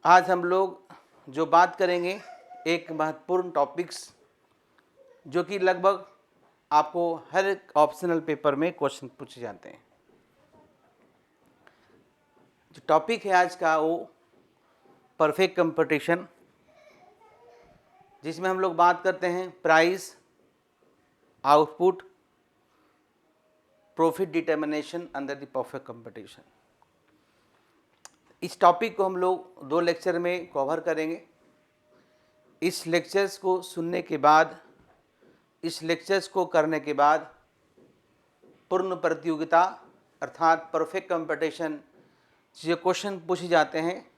आज हम लोग जो बात करेंगे एक महत्वपूर्ण टॉपिक्स जो कि लगभग आपको हर एक ऑप्शनल पेपर में क्वेश्चन पूछे जाते हैं। जो टॉपिक है आज का वो परफेक्ट कंपटीशन, जिसमें हम लोग बात करते हैं price, output, profit determination under the perfect competition. इस टॉपिक को हम लोग 2 लेक्चर में कवर करेंगे। इस लेक्चर्स को सुनने के बाद, इस लेक्चर्स को करने के बाद पूर्ण प्रतियोगिता अर्थात परफेक्ट कंपटीशन जो क्वेश्चन पूछे जाते हैं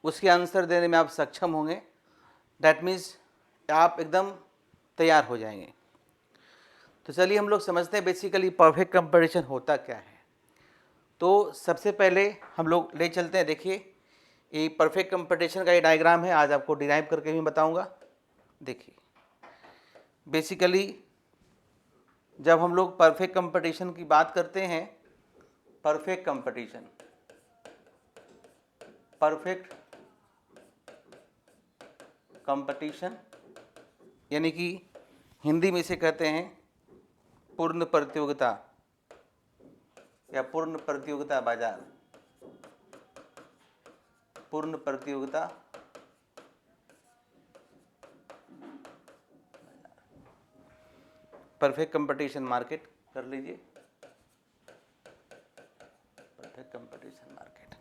उसके आंसर देने में आप सक्षम होंगे। डैट मीन्स आप एकदम तैयार हो जाएंगे। तो चलिए हम लोग समझते हैं बेसिकली परफेक्ट कंपटीशन होता क्या है। तो सबसे पहले हम लोग ले चलते हैं। देखिए, ये परफेक्ट कंपटीशन का ये डायग्राम है, आज आपको डिराइव करके भी बताऊंगा। देखिए, बेसिकली जब हम लोग परफेक्ट कंपटीशन की बात करते हैं, परफेक्ट कंपटीशन, परफेक्ट कंपटीशन यानी कि हिंदी में इसे कहते हैं पूर्ण प्रतियोगिता या पूर्ण प्रतियोगिता बाजार, पूर्ण प्रतियोगिता परफेक्ट कंपटीशन मार्केट कर लीजिए, परफेक्ट कंपटीशन मार्केट।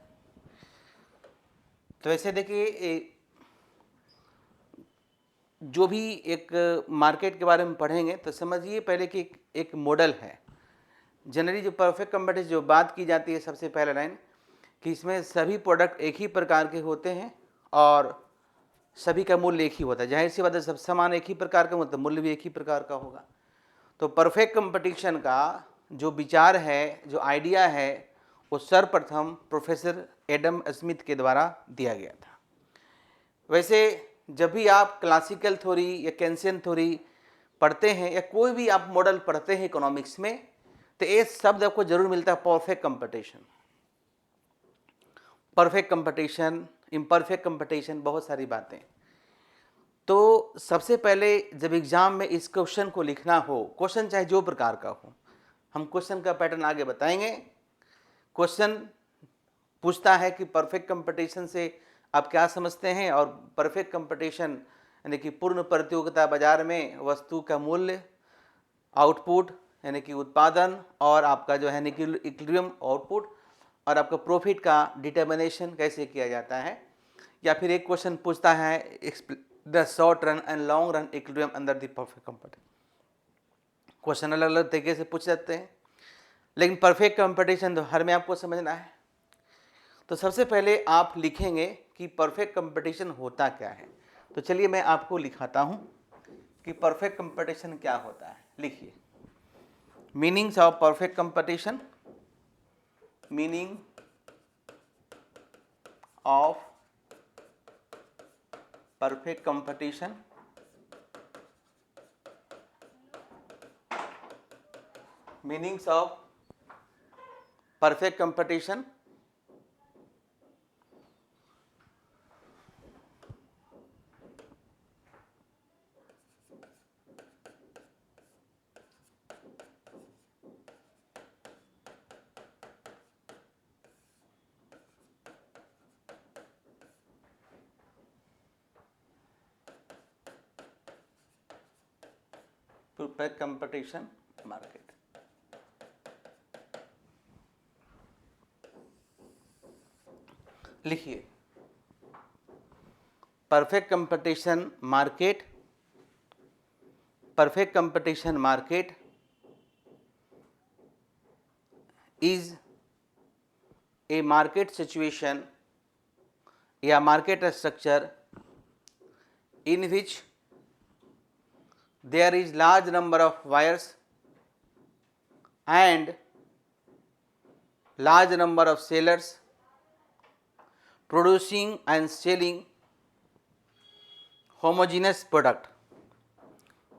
तो ऐसे देखिए, जो भी एक मार्केट के बारे में पढ़ेंगे तो समझिए पहले कि एक मॉडल है। जनरली जो परफेक्ट कंपटीशन जो बात की जाती है, सबसे पहले लाइन कि इसमें सभी प्रोडक्ट एक ही प्रकार के होते हैं और सभी का मूल्य एक ही होता है। जाहिर सी बात है, सब सामान एक ही प्रकार का मतलब मूल्य भी एक ही प्रकार का होगा। तो परफेक्ट कंपटीशन का जो विचार है, जो आइडिया है, वो सर्वप्रथम प्रोफेसर एडम स्मिथ के द्वारा दिया गया था। वैसे जब भी आप क्लासिकल थ्योरी या केंसियन थ्योरी पढ़ते हैं या कोई भी आप मॉडल पढ़ते हैं इकोनॉमिक्स में, तो ये शब्द आपको जरूर मिलता है perfect competition, perfect competition, imperfect competition, बहुत सारी बातें। तो सबसे पहले जब एग्जाम में इस क्वेश्चन को लिखना हो, क्वेश्चन चाहे जो प्रकार का हो, हम क्वेश्चन का पैटर्न आगे बताएंगे। क्वेश्चन पूछता है कि परफेक्ट कंपटीशन से आप क्या समझते हैं, और परफेक्ट कंपटीशन यानी कि पूर्ण प्रतियोगिता बाजार में वस्तु का मूल्य, आउटपुट यानी कि उत्पादन, और आपका जो है कि इक्विलिब्रियम आउटपुट, और आपका प्रॉफिट का डिटर्मिनेशन कैसे किया जाता है। या फिर एक क्वेश्चन पूछता है the short run and long run equilibrium under the perfect competition. Question अलग अलग तरीके से पूछ सकते हैं, लेकिन परफेक्ट कंपटीशन तो हर में आपको समझना है। तो सबसे पहले आप लिखेंगे कि परफेक्ट कंपटीशन होता क्या है। तो चलिए मैं आपको लिखाता हूं कि परफेक्ट कंपटीशन क्या होता है। लिखिए, meanings of perfect competition, meaning of perfect competition, meanings of perfect competition. Perfect competition market. लिखिए, perfect competition market, perfect competition market is a market situation या market structure in which there is large number of buyers and large number of sellers producing and selling homogeneous product,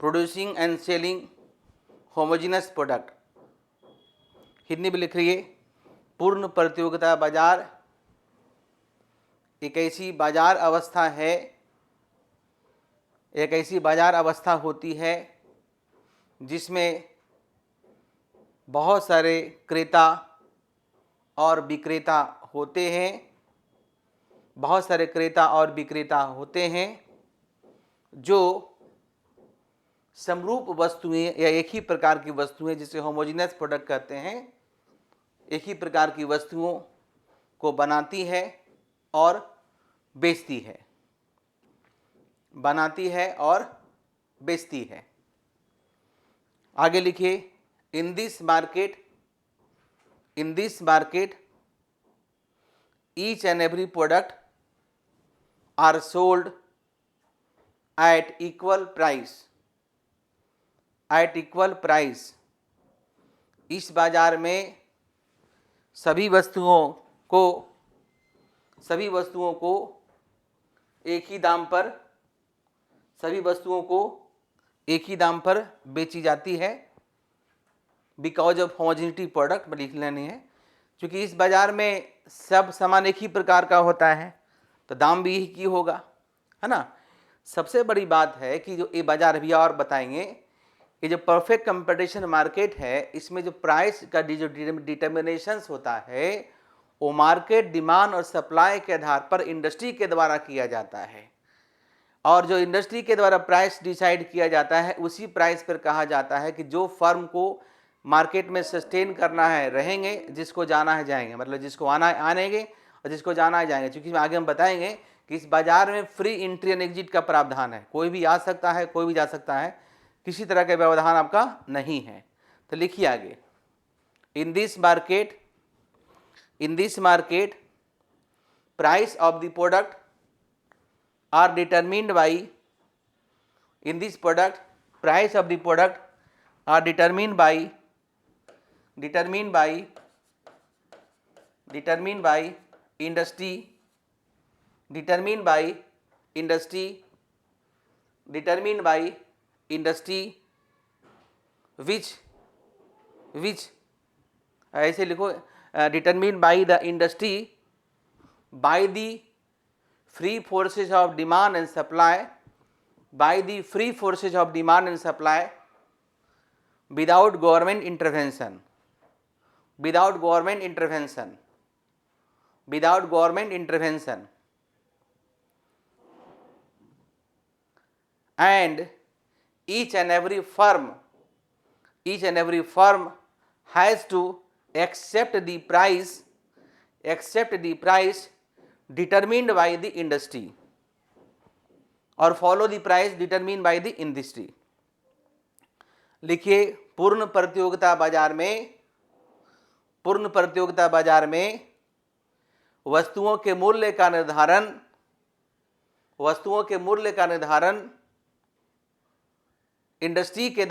producing and selling homogeneous product। Hindi में लिख रही है, पूर्ण प्रतियोगिता बाजार एक ऐसी बाजार अवस्था है, एक ऐसी बाजार अवस्था होती है जिसमें बहुत सारे क्रेता और विक्रेता होते हैं, बहुत सारे क्रेता और विक्रेता होते हैं जो समरूप वस्तुएं या एक ही प्रकार की वस्तुएं, जिसे होमोजेनियस प्रोडक्ट कहते हैं, एक ही प्रकार की वस्तुओं को बनाती है और बेचती है, बनाती है और बेचती है। आगे लिखिए, in this market each and every product are sold at equal price. इस बाजार में सभी वस्तुओं को एक ही दाम पर बेची जाती है। बिकॉज ऑफ होमोजेनिटी प्रोडक्ट में लिख लेनी है, क्योंकि इस बाजार में सब सामान एक ही प्रकार का होता है तो दाम भी एक ही होगा, है ना। सबसे बड़ी बात है कि जो ये बाजार भी और बताएंगे, ये जो परफेक्ट कंपटीशन मार्केट है, इसमें जो प्राइस का जो डिटर्मिनेशंस होता है वो मार्केट डिमांड और सप्लाई के आधार पर इंडस्ट्री के द्वारा किया जाता है, और जो इंडस्ट्री के द्वारा प्राइस डिसाइड किया जाता है उसी प्राइस पर कहा जाता है कि जो फर्म को मार्केट में सस्टेन करना है रहेंगे, जिसको जाना है जाएंगे, मतलब जिसको आना है आनेंगे और जिसको जाना है जाएंगे। क्योंकि आगे हम बताएंगे कि इस बाजार में फ्री एंट्री एंड एग्जिट का प्रावधान है, कोई भी आ सकता है, कोई भी जा सकता है, किसी तरह का व्यवधान आपका नहीं है। तो लिखिए आगे, इन this market price of the product are determined by in this product price of the product are determined by industry which ऐसे लिखो, determined by the industry by the free forces of demand and supply, without government intervention, and each and every firm has to accept the price determined by the industry or follow the price determined by the industry। लिखिए, पूर्ण प्रतियोगिता बाजार में वस्तुओं के मूल्य का निर्धारण इंडस्ट्री के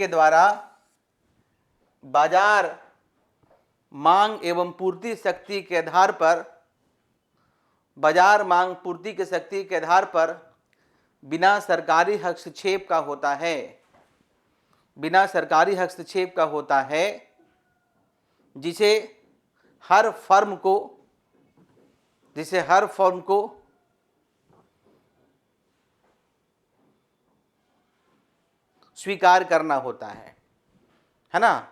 द्वारा बाजार मांग एवं पूर्ति शक्ति के आधार पर बिना सरकारी हस्तक्षेप का होता है, जिसे हर फर्म को स्वीकार करना होता है ना।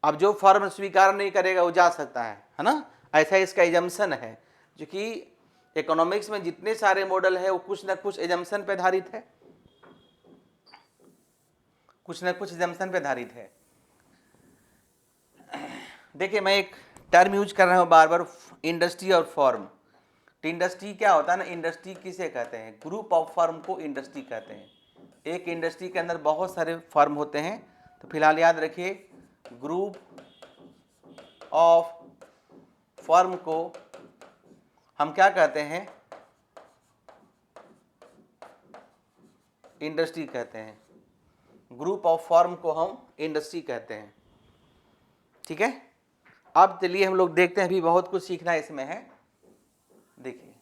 अब जो फर्म स्वीकार नहीं करेगा वो जा सकता है ना, ऐसा इसका एजम्पशन है। जो कि इकोनॉमिक्स में जितने सारे मॉडल है वो कुछ ना कुछ एजम्पशन पे आधारित है, देखिए, मैं एक टर्म यूज कर रहा हूँ बार बार, इंडस्ट्री और फॉर्म। तो इंडस्ट्री क्या होता है ना, इंडस्ट्री किसे कहते हैं, ग्रुप ऑफ फर्म को इंडस्ट्री कहते हैं। एक इंडस्ट्री के अंदर बहुत सारे फर्म होते हैं, तो फिलहाल याद रखिए, ग्रुप ऑफ फर्म को हम क्या कहते हैं, इंडस्ट्री कहते हैं। ग्रुप ऑफ फर्म को हम इंडस्ट्री कहते हैं, ठीक है। अब चलिए हम लोग देखते हैं, अभी बहुत कुछ सीखना इसमें है। देखिए,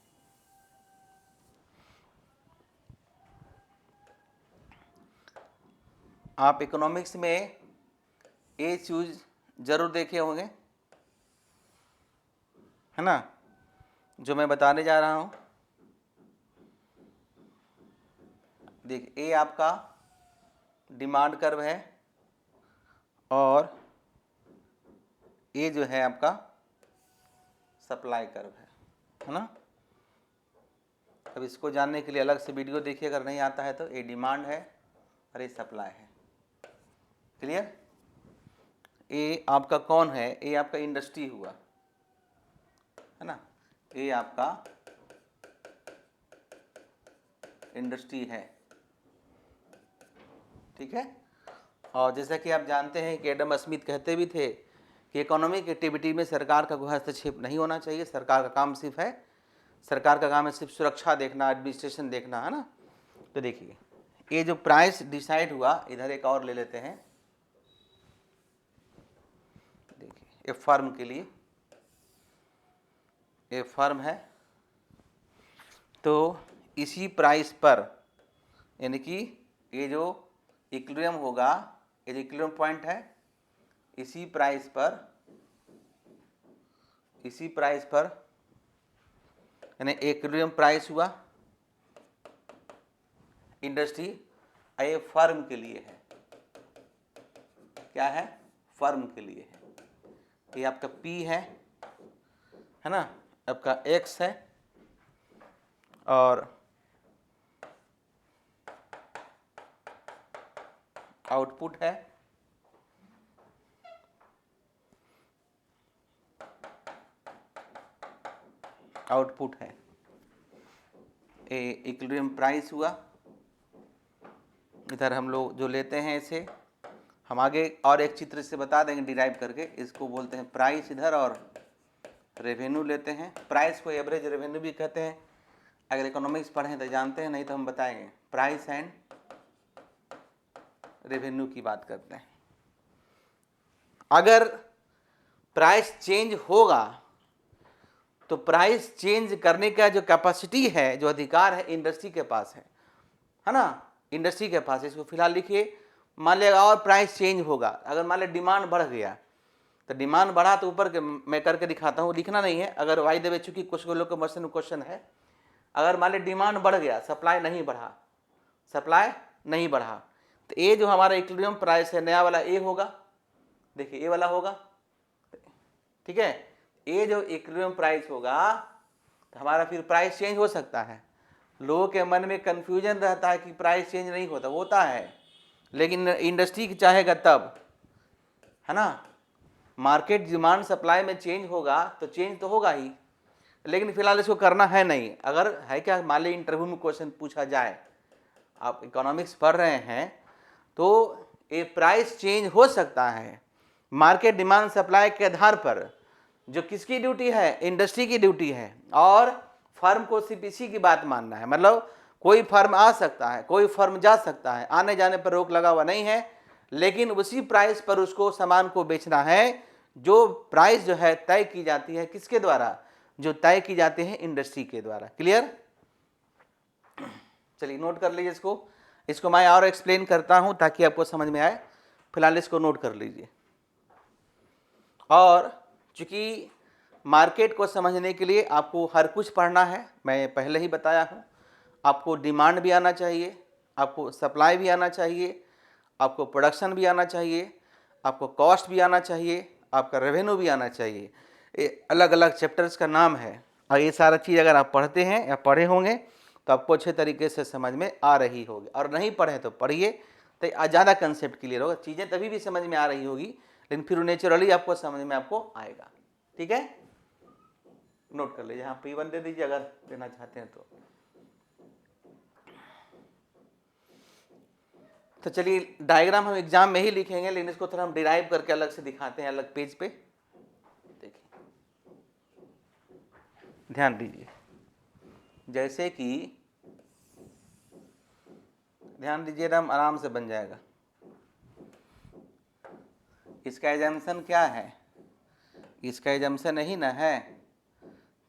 आप इकोनॉमिक्स में ये चीज जरूर देखे होंगे, है ना। जो मैं बताने जा रहा हूं, देखिए, ए आपका डिमांड कर्व है और ये जो है आपका सप्लाई कर्व है ना। अब इसको जानने के लिए अलग से वीडियो देखिए, अगर नहीं आता है तो। ये डिमांड है और ये सप्लाई है। क्लियर? ये आपका कौन है? ये आपका इंडस्ट्री हुआ, है ना। ये आपका इंडस्ट्री है, ठीक है। और जैसा कि आप जानते हैं कि एडम स्मिथ कहते भी थे कि इकोनॉमिक एक्टिविटी में सरकार का कोई हस्तक्षेप नहीं होना चाहिए। सरकार का काम सिर्फ है, सरकार का काम है सिर्फ सुरक्षा देखना, एडमिनिस्ट्रेशन देखना, है ना। तो देखिए, ये जो प्राइस डिसाइड हुआ, इधर एक और ले लेते हैं। देखिए, ये फर्म के लिए, ये फर्म है, तो इसी प्राइस पर, यानी कि ये जो इक्विलिब्रियम होगा, ये जो इक्विलिब्रियम पॉइंट है, इसी प्राइस पर यानी इक्विलिब्रियम प्राइस हुआ इंडस्ट्री, ये फर्म के लिए है। क्या है? फर्म के लिए है। ये आपका P है ना, आपका X है और आउटपुट है, आउटपुट है। ये इक्विलिब्रियम प्राइस हुआ। इधर हम लोग जो लेते हैं इसे हम आगे और एक चित्र से बता देंगे डिराइव करके। इसको बोलते हैं प्राइस इधर, और रेवेन्यू लेते हैं। प्राइस को एवरेज रेवेन्यू भी कहते हैं। अगर इकोनॉमिक्स पढ़ें तो जानते हैं, नहीं तो हम बताएंगे। प्राइस एंड रेवेन्यू की बात करते हैं। अगर प्राइस चेंज होगा तो प्राइस चेंज करने का जो कैपेसिटी है, जो अधिकार है, इंडस्ट्री के पास है ना। इंडस्ट्री के पास। इसको फिलहाल लिखिए। मान लिया और प्राइस चेंज होगा, अगर मान लिया डिमांड बढ़ गया, तो डिमांड बढ़ा तो ऊपर के मैं करके दिखाता हूँ, लिखना नहीं है। अगर वाई देवे, चूंकि कुछ लोग का क्वेश्चन है, अगर मान लिया डिमांड बढ़ गया, सप्लाई नहीं बढ़ा, सप्लाई नहीं बढ़ा, तो ये जो हमारा इक्विलिब्रियम प्राइस है, नया वाला ए होगा। देखिए, ये वाला होगा, ठीक है। ये जो इक्विलिब्रियम प्राइस होगा, तो हमारा फिर प्राइस चेंज हो सकता है। लोगों के मन में कंफ्यूजन रहता है कि प्राइस चेंज नहीं होता है, लेकिन इंडस्ट्री चाहेगा तब, है ना। मार्केट डिमांड सप्लाई में चेंज होगा तो चेंज तो होगा ही, लेकिन फिलहाल इसको करना है नहीं। अगर है क्या, मान लीजिए इंटरव्यू में क्वेश्चन पूछा जाए, आप इकोनॉमिक्स पढ़ रहे हैं, तो ये प्राइस चेंज हो सकता है मार्केट डिमांड सप्लाई के आधार पर। जो किसकी ड्यूटी है? इंडस्ट्री की ड्यूटी है। और फर्म को सिर्फ इसी की बात मानना है। मतलब कोई फर्म आ सकता है, कोई फर्म जा सकता है, आने जाने पर रोक लगा हुआ नहीं है, लेकिन उसी प्राइस पर उसको सामान को बेचना है। जो प्राइस जो है तय की जाती है किसके द्वारा? जो तय की जाती है इंडस्ट्री के द्वारा। क्लियर? चलिए नोट कर लीजिए इसको मैं और एक्सप्लेन करता हूं ताकि आपको समझ में आए। फिलहाल इसको नोट कर लीजिए। और चूंकि मार्केट को समझने के लिए आपको हर कुछ पढ़ना है, मैं पहले ही बताया हूं। आपको डिमांड भी आना चाहिए, आपको सप्लाई भी आना चाहिए, आपको प्रोडक्शन भी आना चाहिए, आपको कॉस्ट भी आना चाहिए, आपका रेवेन्यू भी आना चाहिए। ये अलग अलग चैप्टर्स का नाम है, और ये सारा चीज़ अगर आप पढ़ते हैं या पढ़े होंगे तो आपको अच्छे तरीके से समझ में आ रही होगी। और नहीं पढ़े तो पढ़िए, तो ज़्यादा कंसेप्ट क्लियर होगा। चीज़ें तभी भी समझ में आ रही होगी, लेकिन फिर नेचुरली आपको समझ में आपको आएगा। ठीक है, नोट कर लीजिए। हाँ, P1 दे दीजिए अगर देना चाहते हैं तो चलिए डायग्राम हम एग्जाम में ही लिखेंगे, लेकिन इसको थोड़ा हम डिराइव करके अलग से दिखाते हैं, अलग पेज पे। देखिए, ध्यान दीजिए। जैसे कि ध्यान दीजिए, एकदम आराम से बन जाएगा। इसका एजम्पशन क्या है? इसका एजम्पशन यही ना है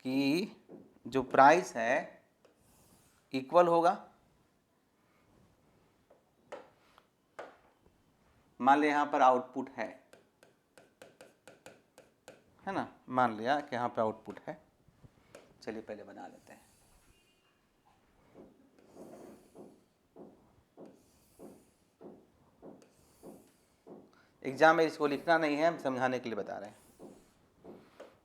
कि जो प्राइस है इक्वल होगा। मान लिया यहाँ पर आउटपुट है ना, मान लिया कि यहाँ पर आउटपुट है। चलिए पहले बना लेते हैं। एग्जाम में इसको लिखना नहीं है, हम समझाने के लिए बता रहे हैं।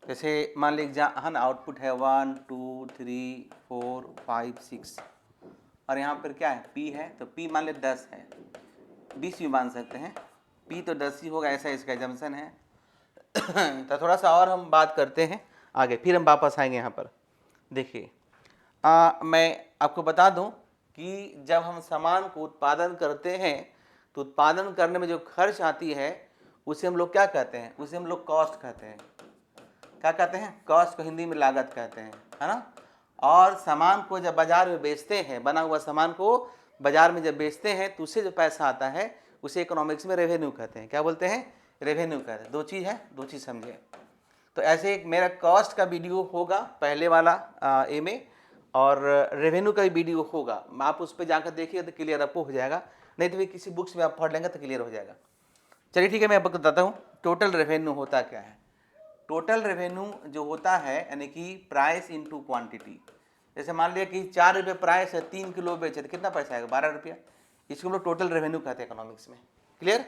जैसे मान लीजिए एग्जाम आउटपुट है 1 2 3 4 5 6 और यहाँ पर क्या है P है, तो P मान ले 10 है, 20 भी मान सकते हैं, P तो 10 ही होगा, ऐसा इसका एजम्पशन है। तो थोड़ा सा और हम बात करते हैं आगे, फिर हम वापस आएंगे यहाँ पर। देखिए मैं आपको बता दूं कि जब हम सामान को उत्पादन करते हैं तो उत्पादन करने में जो खर्च आती है उसे हम लोग क्या कहते हैं, उसे हम लोग कॉस्ट कहते हैं। क्या कहते हैं? कॉस्ट को हिंदी में लागत कहते हैं, है ना। और सामान को जब बाजार में बेचते हैं, बना हुआ सामान को बाजार में जब बेचते हैं तो उससे जो पैसा आता है उसे इकोनॉमिक्स में रेवेन्यू कहते हैं। क्या बोलते हैं? रेवेन्यू कहते हैं। दो चीज़ है, दो चीज़ समझे। तो ऐसे एक मेरा कॉस्ट का वीडियो होगा पहले वाला ए में, और रेवेन्यू का भी वीडियो होगा, आप उस पर जाकर देखिए तो क्लियर आपको हो जाएगा, नहीं तो भी किसी बुक्स में आप पढ़ लेंगे तो क्लियर हो जाएगा। चलिए ठीक है, मैं आपको बताता हूँ टोटल रेवेन्यू होता क्या है। टोटल रेवेन्यू जो होता है यानी कि प्राइस इनटू क्वांटिटी। जैसे मान लिया कि 4 रुपये प्राइस है, 3 किलो बेचे तो कितना पैसा आएगा? 12 रुपया। इसको हम लोग टोटल रेवेन्यू कहते हैं इकोनॉमिक्स में। क्लियर।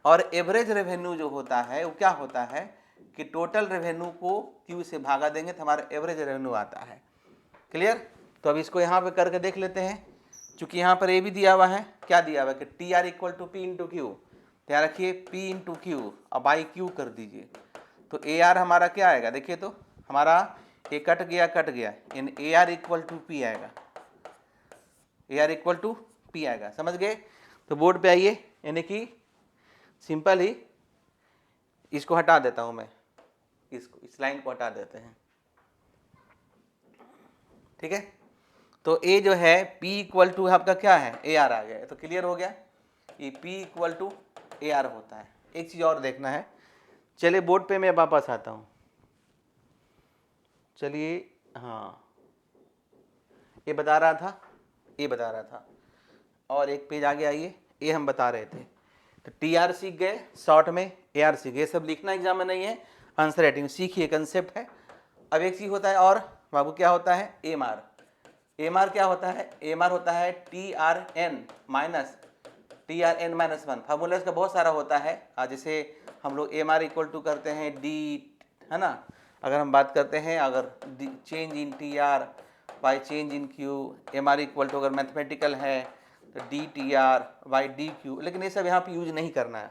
और एवरेज रेवेन्यू जो होता है वो क्या होता है कि टोटल रेवेन्यू को क्यू से भागा देंगे तो हमारा एवरेज रेवेन्यू आता है। क्लियर। तो अब इसको यहाँ पे करके देख लेते हैं। चूंकि यहाँ पर ए भी दिया हुआ है, क्या दिया हुआ है कि T R equal to P into Q. ध्यान रखिए पी इंटू क्यू, अब बाई क्यू कर दीजिए तो ए आर हमारा क्या आएगा? देखिए तो हमारा ए कट गया इन A R equal to P आएगा, A R equal to P आएगा। समझ गए? तो बोर्ड पे आइए, यानी कि सिंपल ही इसको हटा देता हूं मैं, इसको इस लाइन को हटा देते हैं। ठीक है। तो ए जो है P इक्वल टू आपका क्या है? ए आर आ गया, तो क्लियर हो गया ये P equal to A R होता है। एक चीज़ और देखना है, चलिए बोर्ड पे मैं वापस आता हूँ। चलिए हाँ, ये बता रहा था, ये बता रहा था, और एक पेज आगे आइए, ये हम बता रहे थे। तो टी आर सीख गए, शॉर्ट में ए आर सीख गए, सब लिखना एग्जाम में नहीं है, आंसर राइटिंग सीखिए, कंसेप्ट है। अब एक चीज़ होता है और बाबू, क्या होता है? M are. एम आर क्या होता है? एम आर होता है T R N minus one. Formula इसका बहुत सारा होता है, जैसे हम लोग एम आर इक्वल टू करते हैं डी, है ना। अगर हम बात करते हैं अगर change in T R by change in Q, M R equal to अगर मैथमेटिकल है तो D T R by D Q, लेकिन ये सब यहाँ पे यूज नहीं करना है,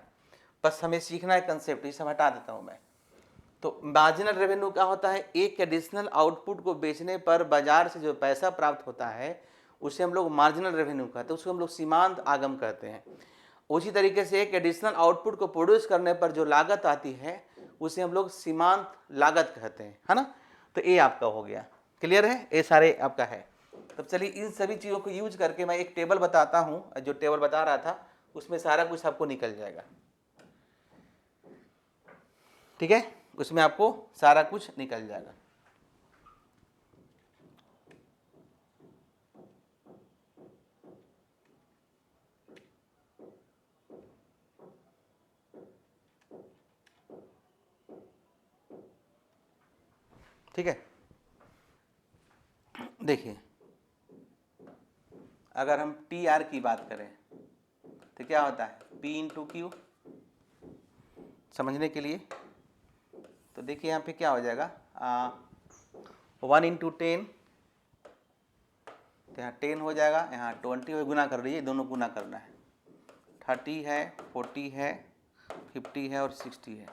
बस हमें सीखना है कंसेप्ट। ये सब हटा देता हूँ मैं। तो मार्जिनल रेवेन्यू क्या होता है? एक एडिशनल आउटपुट को बेचने पर बाजार से जो पैसा प्राप्त होता है उसे हम लोग मार्जिनल रेवेन्यू कहते हैं, उसको हम लोग सीमांत आगम कहते हैं। उसी तरीके से एक एडिशनल आउटपुट को प्रोड्यूस करने पर जो लागत आती है उसे हम लोग सीमांत लागत कहते हैं, है ना। तो ये आपका हो गया, क्लियर है? ये सारे आपका है। तब चलिए इन सभी चीज़ों को यूज करके मैं एक टेबल बताता हूँ, जो टेबल बता रहा था उसमें सारा कुछ आपको निकल जाएगा। ठीक है, उसमें आपको सारा कुछ निकल जाएगा। ठीक है, देखिए अगर हम टी आर की बात करें तो क्या होता है? P into Q. समझने के लिए तो देखिए यहाँ पे क्या हो जाएगा, 1 इंटू 10, तो यहाँ 10 हो जाएगा, यहाँ 20 हो, गुना कर लीजिए, दोनों गुना करना है। 30 है, 40 है, 50 है और 60 है।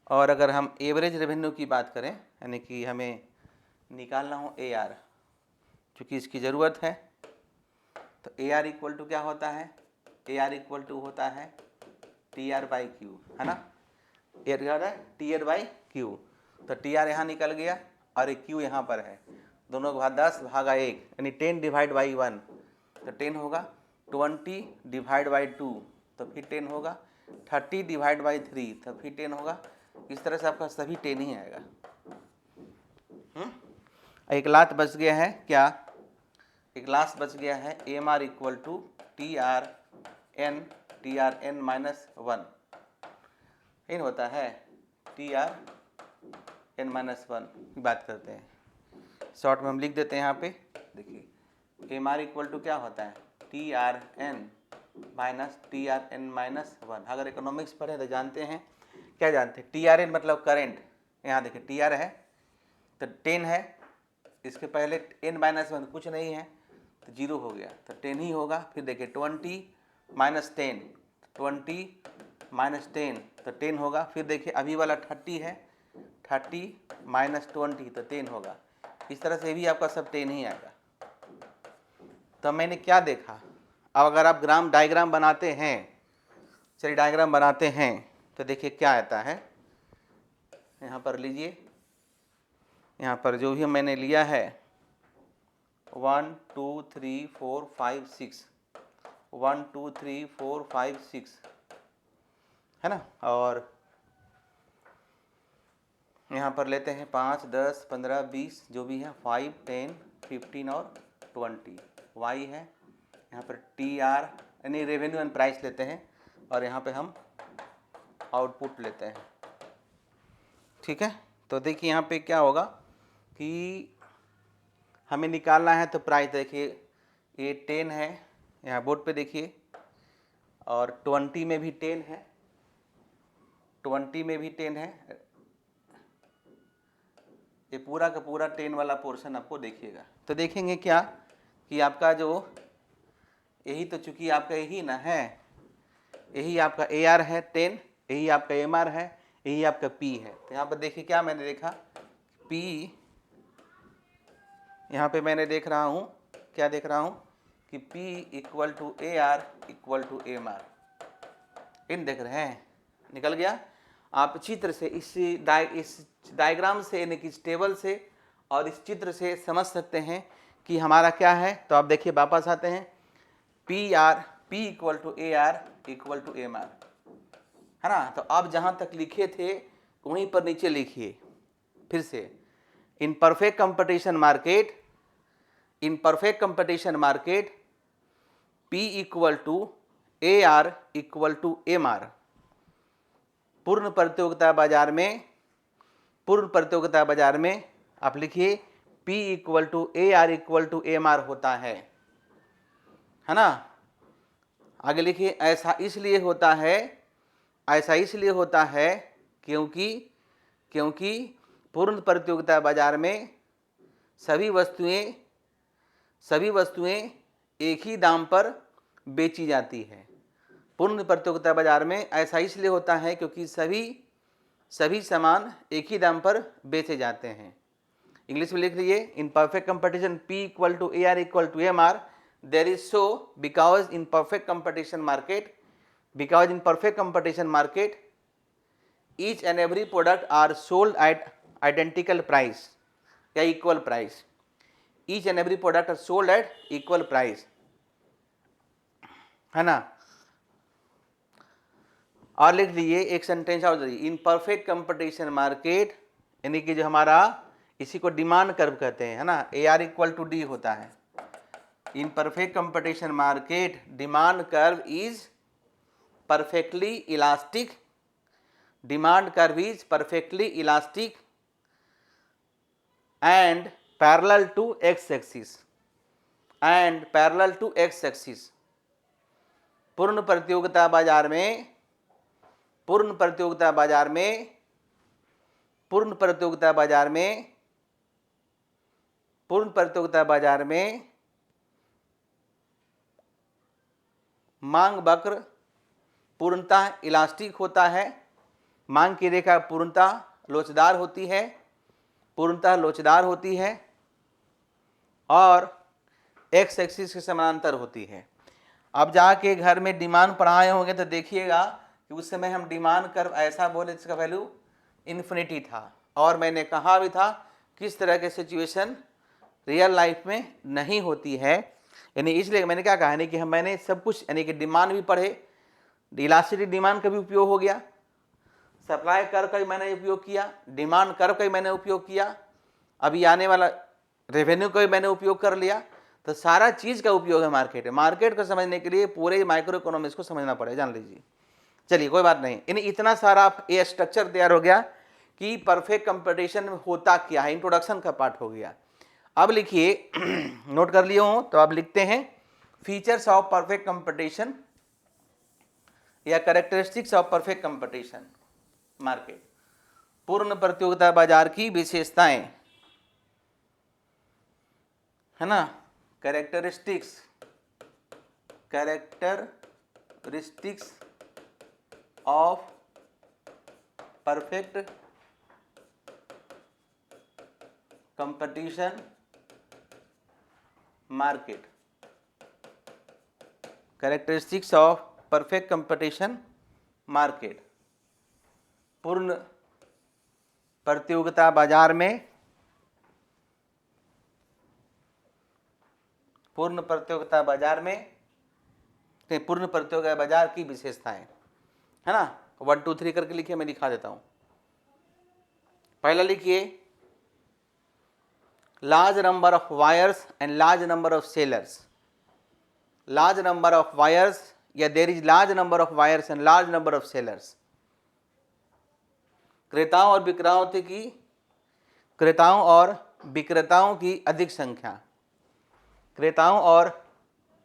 और अगर हम एवरेज रेवेन्यू की बात करें, यानी कि हमें निकालना हो ए आर, चूँकि इसकी ज़रूरत है, तो ए आर इक्वल टू क्या होता है? ए आर इक्वल टू होता है टी आर बाई क्यू, है ना। ए आर क्या होता है? T R by Q. तो टी आर यहाँ निकल गया और एक क्यू यहाँ पर है, दोनों का 10 भागा 1, यानी 10 डिवाइड बाई 1 तो 10 होगा, 20 डिवाइड बाई 2 तो फिर 10 होगा, 30 डिवाइड बाई 3 तो फिर 10 होगा। इस तरह से आपका सभी 10 ही आएगा। एक लास्ट बच गया है क्या? एक लास्ट बच गया है M R equal to T R N minus 1, इन होता है टी आर एन माइनस 1 की बात करते हैं। शॉर्ट में हम लिख देते हैं यहाँ पे, देखिए एम आर इक्वल टू क्या होता है, T R N minus T R N minus 1। अगर इकोनॉमिक्स पढ़े तो जानते हैं, क्या जानते हैं, टी आर एन मतलब करंट। यहाँ देखिए टी आर है तो 10 है, इसके पहले n माइनस 1 कुछ नहीं है तो 0 हो गया, तो 10 ही होगा। फिर देखिए 20 माइनस 10, 20 माइनस 10 तो 10 होगा। फिर देखिए अभी वाला 30 है, 30 माइनस 20 तो 10 होगा। इस तरह से भी आपका सब 10 ही आएगा। तो मैंने क्या देखा, अब अगर आप ग्राम डायग्राम बनाते हैं, चलिए डायग्राम बनाते हैं तो देखिए क्या आता है। यहाँ पर लीजिए, यहाँ पर जो भी मैंने लिया है 1 2 3 4 5 6, 1 2 3 4 5 6 है ना, और यहाँ पर लेते हैं 5 10 15 20 जो भी है, 5 10 15 और 20, वाई है। यहाँ पर टी आर यानी रेवेन्यू एंड प्राइस लेते हैं, और यहाँ पे हम आउटपुट लेते हैं। ठीक है, तो देखिए यहाँ पे क्या होगा कि हमें निकालना है तो प्राइस देखिए ये 10 है, यहाँ बोर्ड पे देखिए, और 20 में भी 10 है, 20 में भी 10 है। ये पूरा का पूरा 10 वाला पोर्शन आपको देखिएगा तो देखेंगे क्या कि आपका जो यही तो चूंकि आपका यही ना है, यही आपका ए आर है 10, यही आपका एम आर है, यही आपका पी है। तो यहाँ पर देखिए क्या मैंने देखा, पी यहाँ पे मैंने देख रहा हूँ, क्या देख रहा हूँ कि P equal to A R equal to M R. इन देख रहे हैं, निकल गया। आप चित्र से इस डायग्राम से यानी कि इस टेबल से और इस चित्र से समझ सकते हैं कि हमारा क्या है। तो आप देखिए वापस आते हैं, P equal to A R equal to M R, है ना। तो आप जहाँ तक लिखे थे वहीं पर नीचे लिखिए फिर से, in perfect competition market P equal to A R equal to M R. पूर्ण प्रतियोगिता बाजार में आप लिखिए P equal to A R equal to M R होता है ना। आगे लिखिए, ऐसा इसलिए होता है क्योंकि पूर्ण प्रतियोगिता बाजार में सभी वस्तुएं एक ही दाम पर बेची जाती है। पूर्ण प्रतियोगिता बाजार में ऐसा इसलिए होता है क्योंकि सभी सामान एक ही दाम पर बेचे जाते हैं। इंग्लिश में लिख लीजिए, in perfect competition P equal to A R equal to M R, there is so because in perfect competition market each and every product are sold at identical price या equal price, each and every product are sold at equal price, है ना। और लिख लीजिए एक sentence और, इन perfect competition market, यानी कि जो हमारा इसी को डिमांड कर्व कहते हैं, है ना, A R equal to D होता है। In perfect competition market demand curve is perfectly elastic, demand curve is perfectly elastic and parallel to x axis पूर्ण प्रतियोगिता बाजार में मांग वक्र पूर्णतः इलास्टिक होता है, मांग की रेखा पूर्णतः लोचदार होती है और एक्स एक्सिस के समानांतर होती है। अब जाके घर में डिमांड पढ़ाए होंगे तो देखिएगा कि उस समय हम डिमांड कर्व ऐसा बोले जिसका वैल्यू इन्फिनिटी था, और मैंने कहा भी था किस तरह के सिचुएशन रियल लाइफ में नहीं होती है। यानी इसलिए मैंने क्या कहा, यानी कि मैंने सब कुछ, यानी कि डिमांड भी पढ़े, इलास्टिसिटी डिमांड का भी उपयोग हो गया, सप्लाई कर्व का भी मैंने उपयोग किया, डिमांड कर्व का भी मैंने उपयोग किया, अभी आने वाला रेवेन्यू का भी मैंने उपयोग कर लिया। तो सारा चीज़ का उपयोग है मार्केट को समझने के लिए पूरे माइक्रो इकोनॉमिक्स को समझना पड़ेगा, जान लीजिए। चलिए कोई बात नहीं, यानी इतना सारा ये स्ट्रक्चर तैयार हो गया कि परफेक्ट कंपटीशन में होता क्या है, इंट्रोडक्शन का पार्ट हो गया। अब लिखिए नोट कर लिए हो तो आप लिखते हैं फीचर्स ऑफ परफेक्ट कंपटीशन या characteristics of perfect competition market. पूर्ण प्रतियोगिता बाजार की विशेषताएं, है ना, characteristics of perfect competition market. Characteristics of perfect competition market. पूर्ण प्रतियोगिता बाजार में पूर्ण प्रतियोगिता बाजार की विशेषताएं, है ना। 1 2 3 करके लिखिए, मैं दिखा देता हूं। पहला लिखिए large number of buyers and large number of sellers. Large number of buyers या there is large number of buyers and large number of sellers. क्रेताओं और विक्रेताओं की अधिक संख्या। क्रेताओं और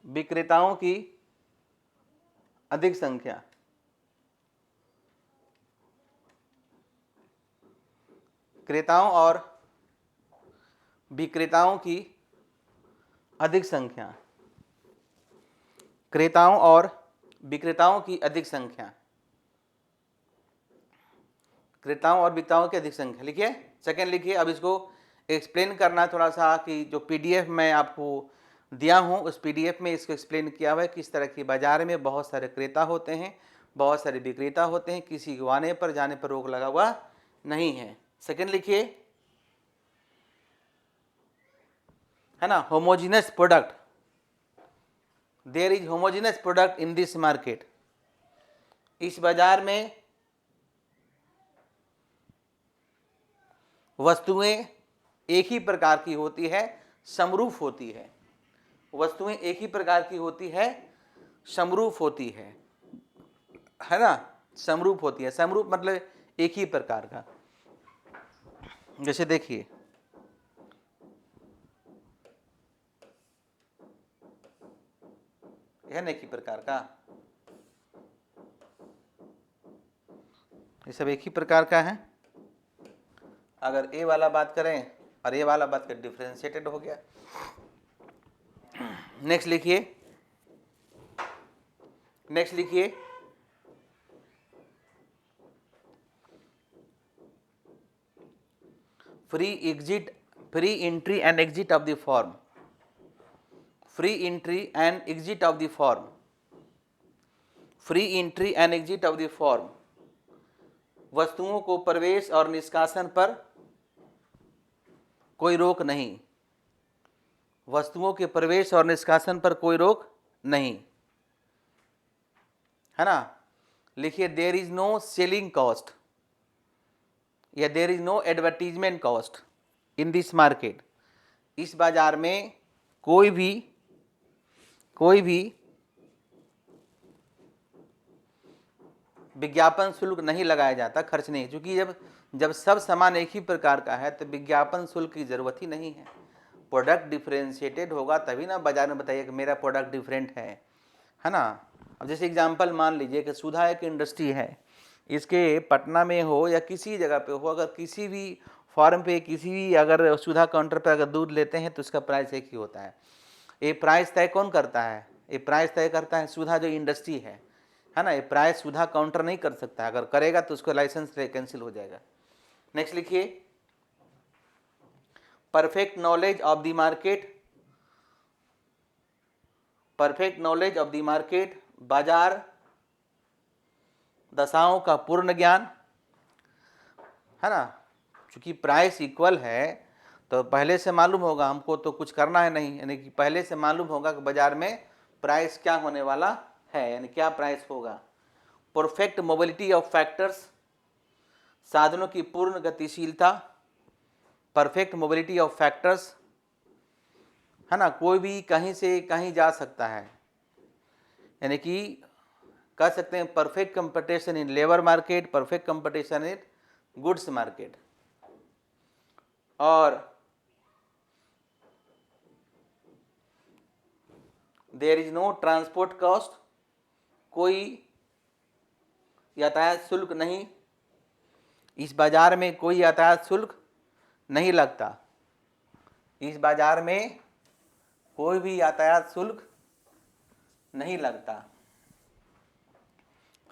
विक्रेताओं की अधिक संख्या। क्रेताओं और विक्रेताओं की अधिक संख्या। क्रेताओं और विक्रेताओं की अधिक संख्या। क्रेताओं और विक्रेताओं की अधिक संख्या लिखिए। सेकेंड लिखिए। अब इसको एक्सप्लेन करना थोड़ा सा कि जो पीडीएफ मैं आपको दिया हूँ उस पीडीएफ में इसको एक्सप्लेन किया हुआ है किस तरह की बाजार में बहुत सारे क्रेता होते हैं, बहुत सारे विक्रेता होते हैं, किसी को आने पर जाने पर रोक लगा हुआ नहीं है। सेकेंड लिखिए, है ना, homogeneous product. There is homogeneous product in this market. इस बाजार में वस्तुएं एक ही प्रकार की होती है, समरूप होती है। वस्तुएं एक ही प्रकार की होती है, समरूप होती है ना। समरूप होती है, समरूप मतलब एक ही प्रकार का। जैसे देखिए है ना, एक ही प्रकार का, ये सब एक ही प्रकार का है। अगर ए वाला बात करें और ए वाला बात करें, डिफरेंशिएटेड हो गया। नेक्स्ट लिखिए, free entry and exit of the form. Free entry and exit of the form. Free entry and exit of the form. वस्तुओं को प्रवेश और निष्कासन पर कोई रोक नहीं। वस्तुओं के प्रवेश और निष्कासन पर कोई रोक नहीं, है ना। लिखिए there is no selling cost या there is no advertisement cost in this market. इस बाजार में कोई भी विज्ञापन शुल्क नहीं लगाया जाता, खर्च नहीं, क्योंकि जब सब सामान एक ही प्रकार का है तो विज्ञापन शुल्क की जरूरत ही नहीं है। प्रोडक्ट डिफरेंशिएटेड होगा तभी ना बाजार में बताइए कि मेरा प्रोडक्ट डिफरेंट है ना। अब जैसे एग्जांपल मान लीजिए कि सुधा एक इंडस्ट्री है, इसके पटना में हो या किसी जगह पे हो, अगर किसी भी फॉर्म पे किसी भी अगर सुधा काउंटर पे अगर दूध लेते हैं तो उसका प्राइस एक ही होता है। ये प्राइस तय कौन करता है? ये प्राइस तय करता है सुधा जो इंडस्ट्री है ना। ये प्राइस सुधा काउंटर नहीं कर सकता, अगर करेगा तो उसको लाइसेंस कैंसिल हो जाएगा। नेक्स्ट लिखिए, perfect knowledge of the market. Perfect knowledge of the market, बाजार दशाओं का पूर्ण ज्ञान, है ना। क्योंकि प्राइस इक्वल है तो पहले से मालूम होगा, हमको तो कुछ करना है नहीं, यानी कि पहले से मालूम होगा कि बाजार में प्राइस क्या होने वाला है, यानी क्या प्राइस होगा। परफेक्ट मोबिलिटी ऑफ फैक्टर्स, साधनों की पूर्ण गतिशीलता। परफेक्ट मोबिलिटी ऑफ फैक्टर्स, है ना, कोई भी कहीं से कहीं जा सकता है, यानी कि कह सकते हैं perfect competition in labour market, perfect competition in goods market. और there is no transport cost, कोई यातायात शुल्क नहीं, इस बाजार में कोई यातायात शुल्क नहीं लगता, इस बाजार में कोई भी यातायात शुल्क नहीं लगता।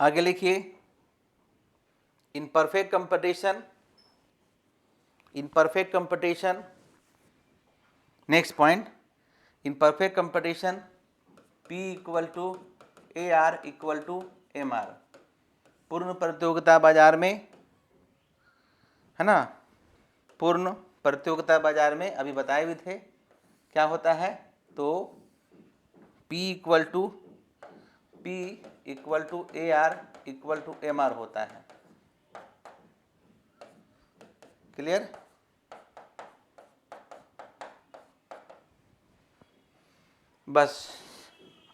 आगे लिखिए, in perfect competition, in perfect competition, next point, in perfect competition P equal to AR equal to MR। पूर्ण प्रतियोगिता बाजार में, है ना, पूर्ण प्रतियोगिता बाजार में अभी बताए भी थे क्या होता है, तो P equal to AR equal to MR होता है। क्लियर? बस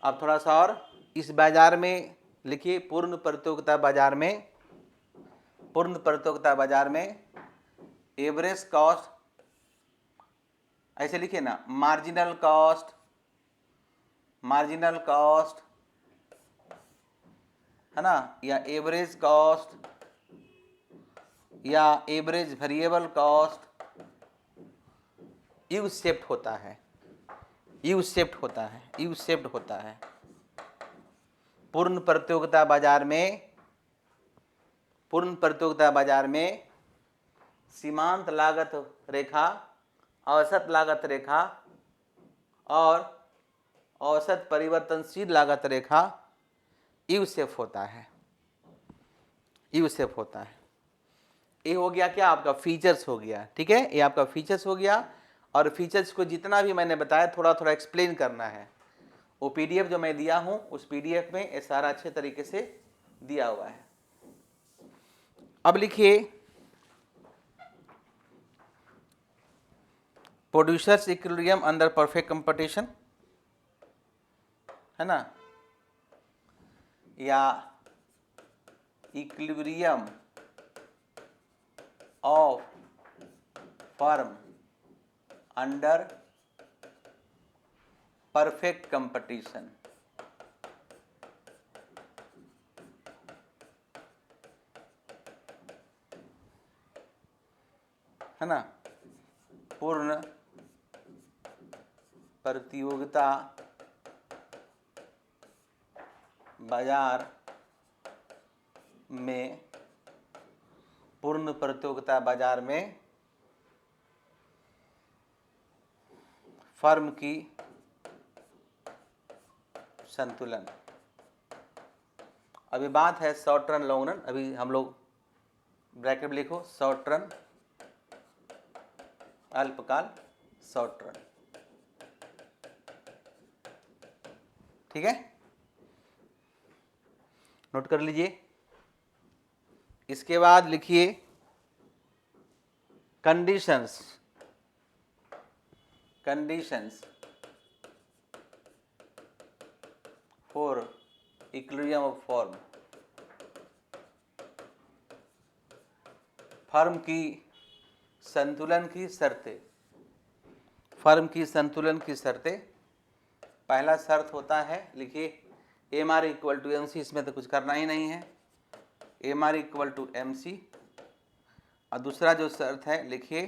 अब थोड़ा सा और, इस बाजार में लिखिए, पूर्ण प्रतियोगिता बाजार में, पूर्ण प्रतियोगिता बाजार में एवरेज कॉस्ट, ऐसे लिखिए ना, मार्जिनल कॉस्ट, मार्जिनल कॉस्ट, है ना, या एवरेज कॉस्ट, या average variable cost U shaped होता है, यू शेप्ड होता है, यू शेप्ड होता है। पूर्ण प्रतियोगिता बाजार में, पूर्ण प्रतियोगिता बाजार में सीमांत लागत रेखा, औसत लागत रेखा और औसत परिवर्तनशील लागत रेखा यू शेप होता है, यू शेप होता है। ये हो गया क्या, आपका फीचर्स हो गया, ठीक है, ये आपका फीचर्स हो गया। और फीचर्स को जितना भी मैंने बताया थोड़ा थोड़ा एक्सप्लेन करना है। वो PDF जो मैं दिया हूँ उस PDF में ये सारा अच्छे तरीके से दिया हुआ है। अब लिखिए, producers equilibrium under perfect competition, है ना, या equilibrium of firm under perfect competition, है ना, पूर्ण प्रतियोगिता बाजार में, पूर्ण प्रतियोगिता बाजार में फर्म की संतुलन। अभी बात है शॉर्ट रन लॉन्ग रन, अभी हम लोग ब्रैकेट में लिखो, शॉर्ट रन अल्पकाल, शॉर्ट रन, ठीक है, नोट कर लीजिए। इसके बाद लिखिए conditions, conditions for equilibrium of firm, firm की संतुलन की शर्तें, फर्म की संतुलन की शर्तें। पहला शर्त होता है, लिखिए MR इक्वल टू MC, इसमें तो कुछ करना ही नहीं है, MR इक्वल टू MC। और दूसरा जो शर्त है, लिखिए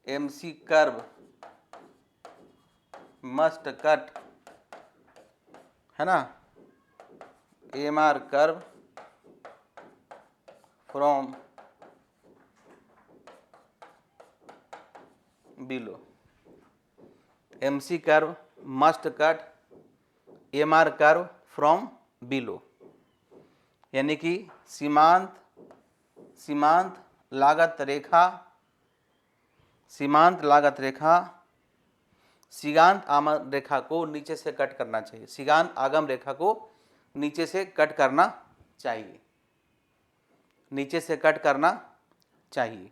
MC कर्व मस्ट कट, है ना, MR curve from below, MC curve must cut MR curve from below, यानी कि सीमांत, सीमांत लागत रेखा, सीमांत लागत रेखा सीमांत आगम रेखा को नीचे से कट करना चाहिए, सीमांत आगम रेखा को नीचे से कट करना चाहिए, नीचे से कट करना चाहिए,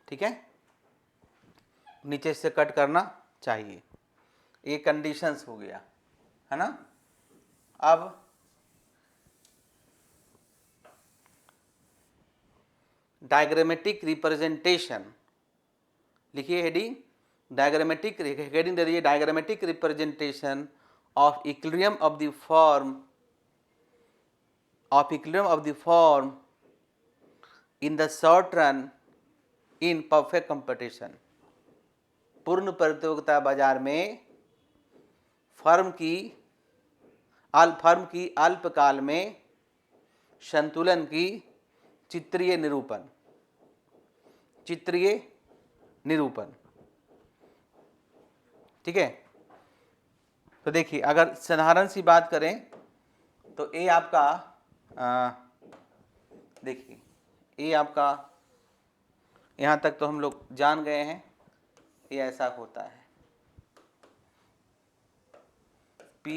ठीक है, नीचे से कट करना चाहिए। ये कंडीशंस हो गया, है ना। अब डायग्रामेटिक रिप्रेजेंटेशन, लिखिए हेडिंग डायग्रामेटिक हेडिंग दे दीजिए, diagrammatic representation of equilibrium of the form in the short run in perfect competition. पूर्ण प्रतियोगिता बाजार में फर्म की अल्पकाल में संतुलन की चित्रीय निरूपण। ठीक है, तो देखिए अगर साधारण सी बात करें तो ए आपका देखिए ए आपका यहाँ तक तो हम लोग जान गए हैं, ये ऐसा होता है P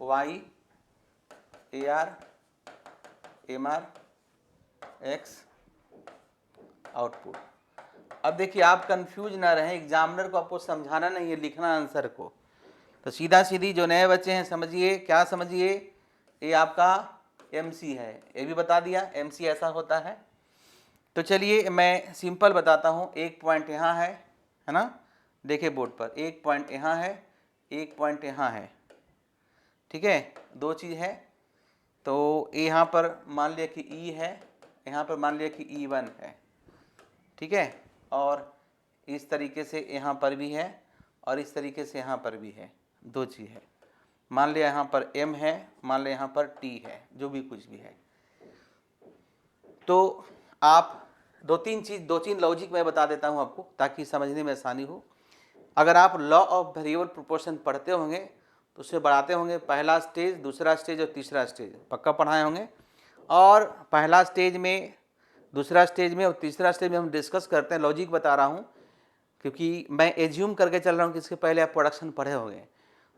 Y A R M R X output. अब देखिए आप कंफ्यूज ना रहें, एग्जामिनर को आपको समझाना नहीं है, लिखना आंसर को। तो सीधा सीधी जो नए बच्चे हैं समझिए, क्या समझिए, ये आपका MC है, ये भी बता दिया MC ऐसा होता है। तो चलिए मैं सिंपल बताता हूँ, एक पॉइंट यहाँ है ना, देखिए बोर्ड पर एक पॉइंट यहाँ है, एक पॉइंट यहाँ है, ठीक है, दो चीज़ है। तो यहाँ पर मान लिया कि E है, यहाँ पर मान लिया कि E1 है, ठीक है, और इस तरीके से यहाँ पर भी है और इस तरीके से यहाँ पर भी है, दो चीज़ है। मान लिया यहाँ पर M है, मान लिया यहाँ पर T है, जो भी कुछ भी है। तो आप दो तीन लॉजिक मैं बता देता हूँ आपको ताकि समझने में आसानी हो। अगर आप लॉ ऑफ वेरिएबल प्रोपोर्शन पढ़ते होंगे तो उसे बढ़ाते होंगे, पहला स्टेज, दूसरा स्टेज और तीसरा स्टेज पक्का पढ़ाए होंगे। और पहला स्टेज में, दूसरा स्टेज में और तीसरा स्टेज में हम डिस्कस करते हैं, लॉजिक बता रहा हूँ क्योंकि मैं एज्यूम करके चल रहा हूँ कि इसके पहले आप प्रोडक्शन पढ़े होंगे।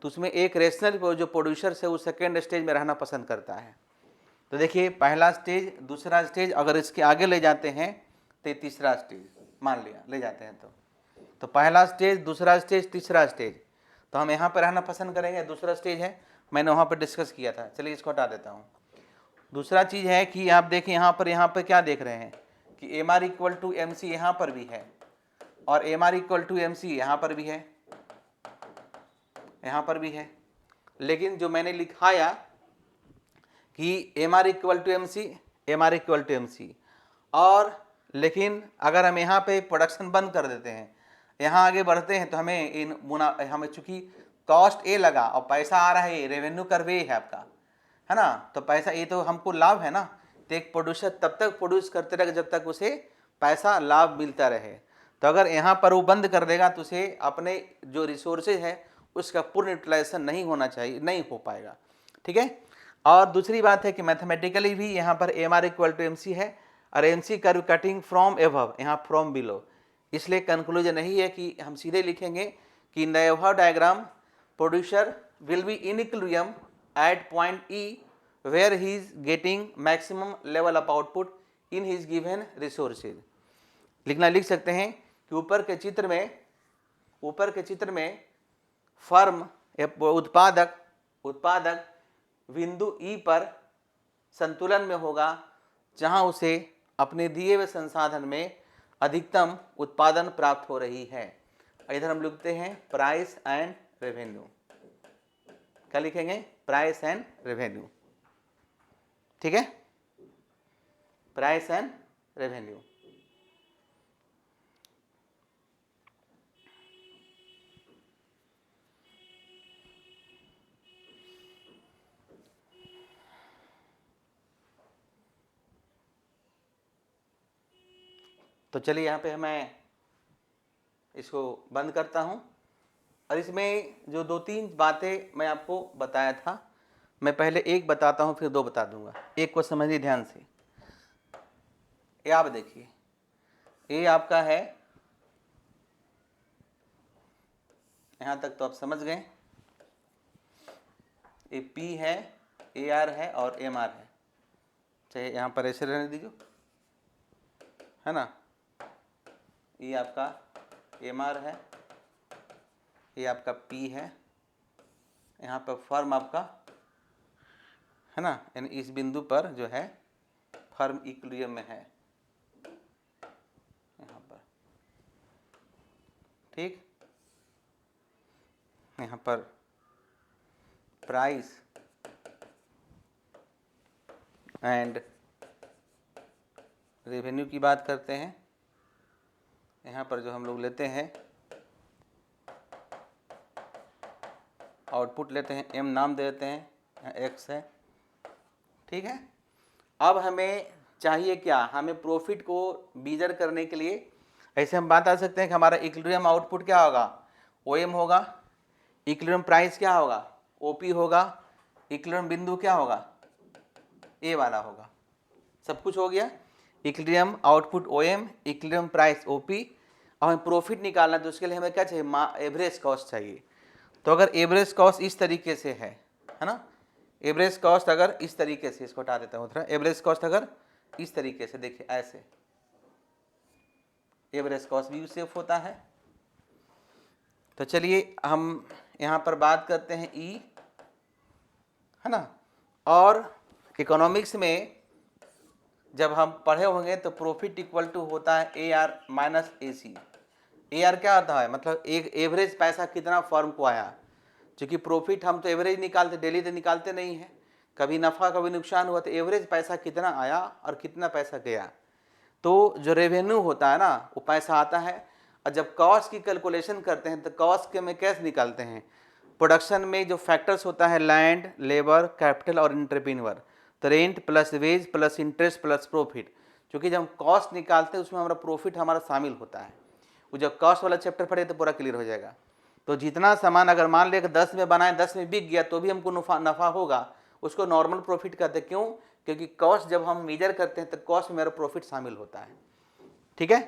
तो उसमें एक रेशनल जो प्रोड्यूसर है वो सेकेंड स्टेज में रहना पसंद करता है। तो देखिए पहला स्टेज, दूसरा स्टेज, अगर इसके आगे ले जाते हैं तो तीसरा स्टेज मान लिया ले जाते हैं तो पहला स्टेज, दूसरा स्टेज, तीसरा स्टेज, तो हम यहाँ पर रहना पसंद करेंगे। दूसरा स्टेज है, मैंने वहाँ पर डिस्कस किया था, चलिए इसको हटा देता हूँ। दूसरा चीज़ है कि आप देखिए यहाँ पर क्या देख रहे हैं कि MR इक्वल टू MC यहाँ पर भी है और MR इक्वल टू MC यहाँ पर भी है, यहाँ पर भी है। लेकिन जो मैंने लिखाया कि MR equal to MC, MR equal to MC, और लेकिन अगर हम यहाँ पे प्रोडक्शन बंद कर देते हैं, यहाँ आगे बढ़ते हैं तो हमें चूंकि कॉस्ट A लगा और पैसा आ रहा है, रेवेन्यू कर्व A है आपका, है ना, तो पैसा ये तो हमको लाभ है ना। तो एक प्रोड्यूसर तब तक प्रोड्यूस करते रहे जब तक उसे पैसा लाभ मिलता रहे। तो अगर यहाँ पर वो बंद कर देगा तो उसे अपने जो रिसोर्सेज है उसका पूर्ण यूटिलाइजेशन नहीं होना चाहिए, नहीं हो पाएगा, ठीक है। और दूसरी बात है कि मैथमेटिकली भी यहाँ पर MR इक्वल टू MC है और MC curve cutting from above, यहाँ फ्रॉम बिलो, इसलिए कंक्लूजन यही है कि हम सीधे लिखेंगे कि in the above diagram producer will be in equilibrium at point E where he is getting maximum level of output in his given resources। लिख सकते हैं कि ऊपर के चित्र में फर्म उत्पादक बिंदु E पर संतुलन में होगा जहां उसे अपने दिए हुए संसाधन में अधिकतम उत्पादन प्राप्त हो रही है। इधर हम लिखते हैं प्राइस एंड रेवेन्यू, क्या लिखेंगे, प्राइस एंड रेवेन्यू, ठीक है, प्राइस एंड रेवेन्यू। तो चलिए यहाँ पे मैं इसको बंद करता हूँ और इसमें जो दो तीन बातें मैं आपको बताया था, मैं पहले एक बताता हूँ फिर दो बता दूंगा, एक को समझिए ध्यान से। ये आप देखिए, ये आपका है, यहाँ तक तो आप समझ गए, ये P है, AR है और MR है, चाहे यहाँ पर ऐसे रहने दीजिए, है ना। ये आपका MR है, ये आपका P है, यहाँ पर फर्म आपका है ना, यानी इस बिंदु पर जो है फर्म इक्विलिब्रियम में है यहाँ पर, ठीक। यहाँ पर प्राइस एंड रेवेन्यू की बात करते हैं। यहाँ पर जो हम लोग लेते हैं आउटपुट लेते हैं, एम नाम दे देते हैं, यहाँ एक्स है, ठीक है। अब हमें चाहिए क्या, हमें प्रॉफिट को बीजर करने के लिए ऐसे हम बात आ सकते हैं कि हमारा इक्विलिब्रियम आउटपुट क्या होगा, ओएम होगा, इक्विलिब्रियम प्राइस क्या होगा, ओपी होगा, इक्विलिब्रियम बिंदु क्या होगा, ए वाला होगा। सब कुछ हो गया, equilibrium output O M, equilibrium price O P. अब हमें प्रॉफिट निकालना है तो उसके लिए हमें क्या चाहिए, एवरेज कॉस्ट चाहिए। तो अगर एवरेज कॉस्ट इस तरीके से है ना, एवरेज कॉस्ट अगर इस तरीके से, इसको हटा देता हूँ थोड़ा, एवरेज कॉस्ट अगर इस तरीके से, देखिए ऐसे एवरेज कॉस्ट भी सेफ होता है। तो चलिए हम यहाँ पर बात करते हैं ई, है ना। और इकोनॉमिक्स में जब हम पढ़े होंगे तो प्रॉफिट इक्वल टू होता है A R minus A C. A R क्या होता है, मतलब एक एवरेज पैसा कितना फर्म को आया, क्योंकि प्रॉफिट हम तो एवरेज निकालते, डेली तो निकालते नहीं हैं, कभी नफ़ा कभी नुकसान हुआ, तो एवरेज पैसा कितना आया और कितना पैसा गया। तो जो रेवेन्यू होता है ना वो पैसा आता है, और जब कॉस्ट की कैलकुलेशन करते हैं तो कॉस्ट के में कैसे निकालते हैं, प्रोडक्शन में जो फैक्टर्स होता है लैंड, लेबर, कैपिटल और एंटरप्रेन्योर, तो rent plus wage plus interest plus profit. क्योंकि जब हम कॉस्ट निकालते हैं उसमें हमारा प्रॉफिट हमारा शामिल होता है। वो जब कॉस्ट वाला चैप्टर पढ़े तो पूरा क्लियर हो जाएगा। तो जितना सामान अगर मान लिया कि 10 में बनाए 10 में बिक गया तो भी हमको नफ़ा होगा, उसको नॉर्मल प्रॉफिट कहते हैं। क्यों, क्योंकि कॉस्ट जब हम मेजर करते हैं तो कॉस्ट में मेरा प्रॉफिट शामिल होता है, ठीक है।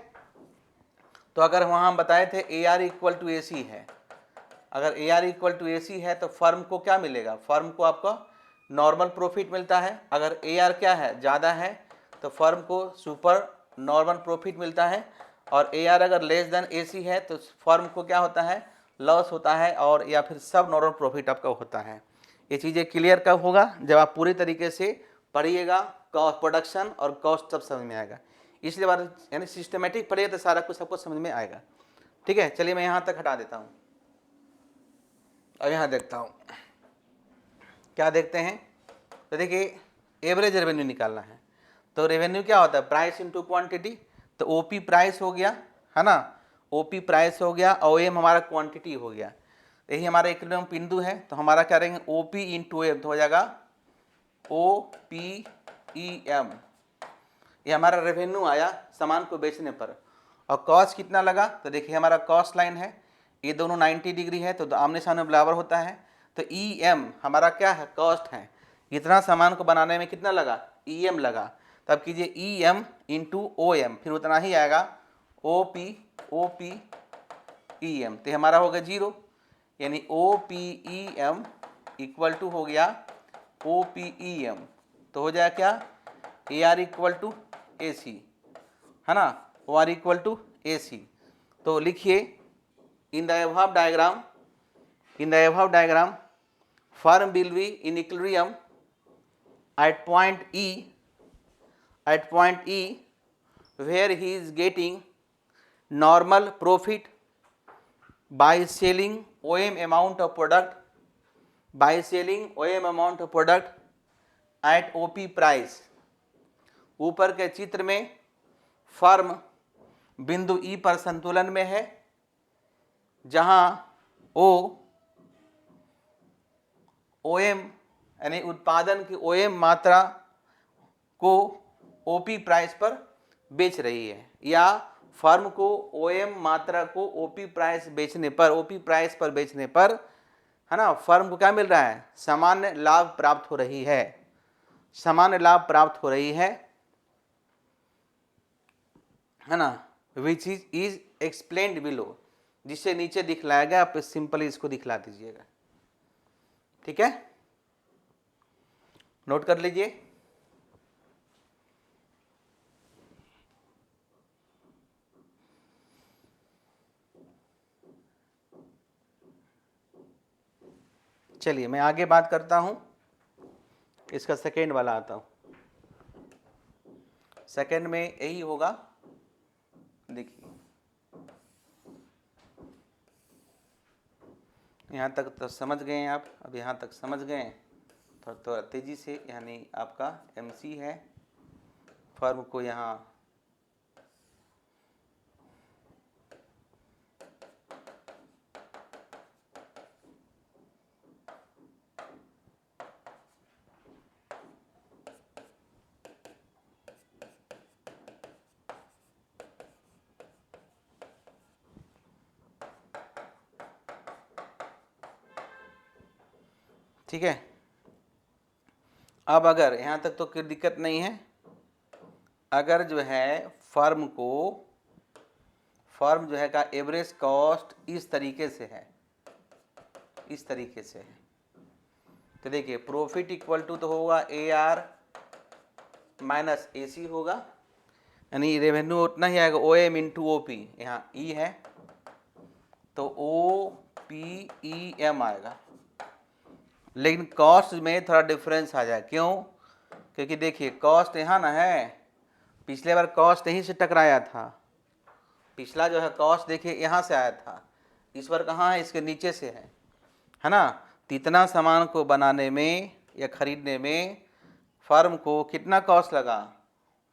तो अगर वहाँ हम बताए थे ए आर इक्वल टू ए सी है, अगर ए आर इक्वल टू ए सी है तो फर्म को क्या मिलेगा, फर्म को आपका नॉर्मल प्रॉफिट मिलता है। अगर ए आर क्या है, ज़्यादा है, तो फर्म को सुपर नॉर्मल प्रॉफिट मिलता है। और ए आर अगर लेस देन ए सी है तो फर्म को क्या होता है, लॉस होता है, और या फिर सब नॉर्मल प्रॉफिट आपका होता है। ये चीज़ें क्लियर कब होगा, जब आप पूरी तरीके से पढ़िएगा, कॉस्ट प्रोडक्शन और कॉस्ट सब समझ में आएगा। इसलिए बात यानी सिस्टमेटिक पढ़िए तो सारा कुछ सबको समझ में आएगा, ठीक है। चलिए मैं यहाँ तक हटा देता हूँ, अब यहाँ देखता हूँ क्या देखते हैं। तो देखिए एवरेज रेवेन्यू निकालना है, तो रेवेन्यू क्या होता है, प्राइस इनटू क्वांटिटी। तो ओपी प्राइस हो गया, है ना, ओपी प्राइस हो गया, ओएम हमारा क्वांटिटी हो गया। यही हमारा इक्विलिब्रियम बिंदु है, तो हमारा क्या रहेंगे, ओपी इंटू एम, तो हो जाएगा ओ पी ई एम। ये हमारा रेवेन्यू आया सामान को बेचने पर। और कॉस्ट कितना लगा, तो देखिए हमारा कॉस्ट लाइन है, ये दोनों 90 डिग्री है तो आमने सामने बराबर होता है। तो ई एम हमारा क्या है, कॉस्ट है, इतना सामान को बनाने में कितना लगा, ई एम लगा। तब कीजिए E M into O M, फिर उतना ही आएगा ओ पी ई एम, तो हमारा हो गया 0, यानी O P E M equal to हो गया ओ पी ई एम। तो हो जाए क्या, ए आर इक्वल टू ए सी, है ना, ओ आर इक्वल टू ए सी। तो लिखिए इन the above diagram firm will be in equilibrium at point E where he is getting normal profit by selling OM amount of product at OP price। ऊपर के चित्र में firm बिंदु E पर संतुलन में है, जहां OM यानी उत्पादन की OM मात्रा को OP प्राइस पर बेच रही है, या फर्म को OM मात्रा को OP प्राइस पर बेचने पर, है ना, फर्म को क्या मिल रहा है, सामान्य लाभ प्राप्त हो रही है ना, विच इज एक्सप्लेन्ड बिलो, जिससे नीचे दिखलाया गया, आप सिंपली इसको दिखला दीजिएगा, ठीक है, नोट कर लीजिए। चलिए मैं आगे बात करता हूं, इसका सेकेंड वाला आता हूं। सेकेंड में यही होगा, देखिए यहाँ तक तो समझ गए हैं आप, अब यहाँ तक समझ गए हैं, थोड़ा तेज़ी से, यानी आपका MC है, फर्म को यहाँ ठीक है। अब अगर यहाँ तक तो कोई दिक्कत नहीं है, अगर जो है फर्म जो है का एवरेज कॉस्ट इस तरीके से है, इस तरीके से है, तो देखिए प्रॉफिट इक्वल टू तो होगा AR माइनस AC होगा, यानी रेवेन्यू उतना ही आएगा OM इंटू OP, यहाँ E है तो OPEM आएगा, लेकिन कॉस्ट में थोड़ा डिफरेंस आ जाए। क्यों? क्योंकि देखिए कॉस्ट यहाँ ना है, पिछले बार कॉस्ट यहीं से टकराया था, पिछला जो है कॉस्ट देखिए यहाँ से आया था, इस बार कहाँ है, इसके नीचे से है ना। तो इतना सामान को बनाने में या खरीदने में फर्म को कितना कॉस्ट लगा,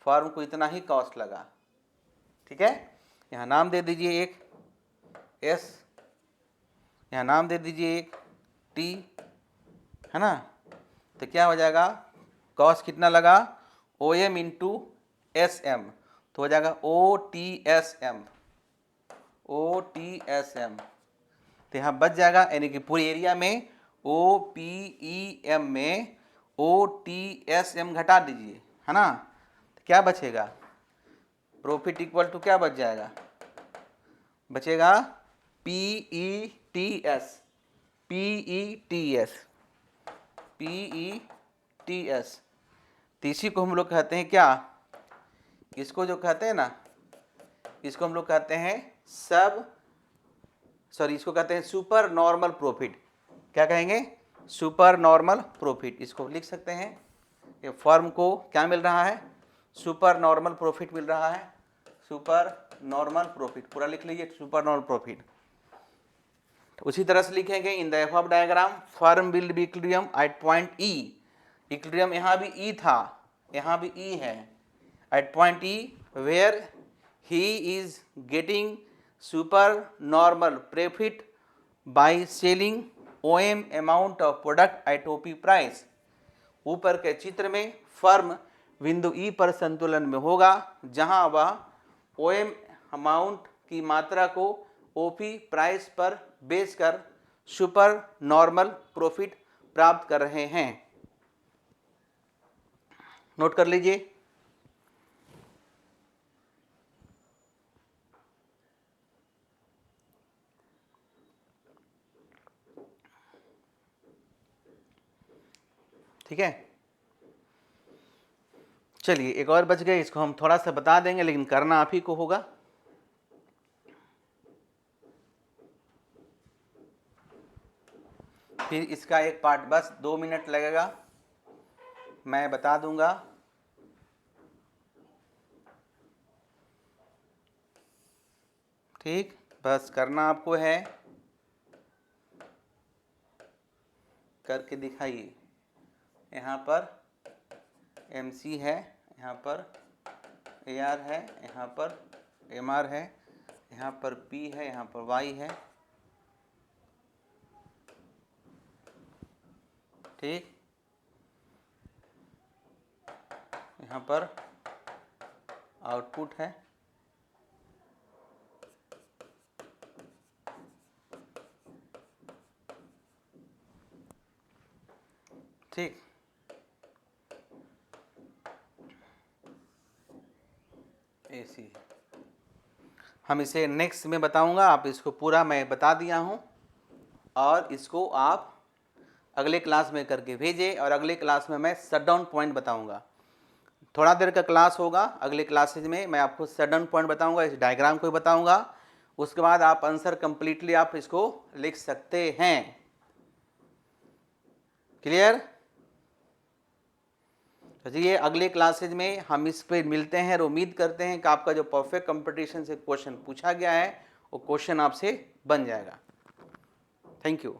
फर्म को इतना ही कॉस्ट लगा, ठीक है। यहाँ नाम दे दीजिए एक S, यहाँ नाम दे दीजिए एक T, है ना। तो क्या हो जाएगा, कॉस्ट कितना लगा OM इंटू SM, तो हो जाएगा OTSM, OTSM। तो यहाँ बच जाएगा, यानी कि पूरी एरिया में OPEM में OTSM घटा दीजिए, है ना। तो क्या बचेगा, प्रॉफिट इक्वल टू क्या बच जाएगा, बचेगा PETS, PETS, PETS। तो इसी को हम लोग कहते हैं क्या, इसको जो कहते हैं ना, इसको हम लोग कहते हैं इसको कहते हैं सुपर नॉर्मल प्रॉफिट। क्या कहेंगे, सुपर नॉर्मल प्रॉफिट। इसको लिख सकते हैं, ये फर्म को क्या मिल रहा है, सुपर नॉर्मल प्रॉफिट मिल रहा है, सुपर नॉर्मल प्रॉफिट, पूरा लिख लीजिए सुपर नॉर्मल प्रॉफिट। उसी तरह से लिखेंगे in the above diagram firm will be equilibrium at point E, equilibrium यहाँ भी E था, यहाँ भी E है, at point E where he is getting super normal profit by selling OM amount of product at OP price. ऊपर के चित्र में फर्म बिंदु E पर संतुलन में होगा, जहां वह OM अमाउंट की मात्रा को OP प्राइस पर बेचकर सुपर नॉर्मल प्रॉफिट प्राप्त कर रहे हैं। नोट कर लीजिए। ठीक है, चलिए एक और बच गए, इसको हम थोड़ा सा बता देंगे, लेकिन करना आप ही को होगा। फिर इसका एक पार्ट बस 2 मिनट लगेगा, मैं बता दूंगा। ठीक, बस करना आपको है, करके दिखाइए। यहाँ पर MC है, यहाँ पर AR है, यहाँ पर MR है, यहाँ पर P है, यहाँ पर Y है, ठीक। यहाँ पर आउटपुट है, ठीक। AC हम इसे नेक्स्ट में बताऊंगा, आप इसको पूरा मैं बता दिया हूँ, और इसको आप अगले क्लास में करके भेजें, और अगले क्लास में मैं शटडाउन पॉइंट बताऊंगा। थोड़ा देर का क्लास होगा, अगले क्लासेज में मैं आपको शटडाउन पॉइंट बताऊंगा, इस डायग्राम को बताऊंगा, उसके बाद आप आंसर कंप्लीटली आप इसको लिख सकते हैं। क्लियर? चलिए अगले क्लासेज में हम इस पे मिलते हैं, और उम्मीद करते हैं कि आपका जो परफेक्ट कंपटीशन से क्वेश्चन पूछा गया है वो क्वेश्चन आपसे बन जाएगा। Thank you.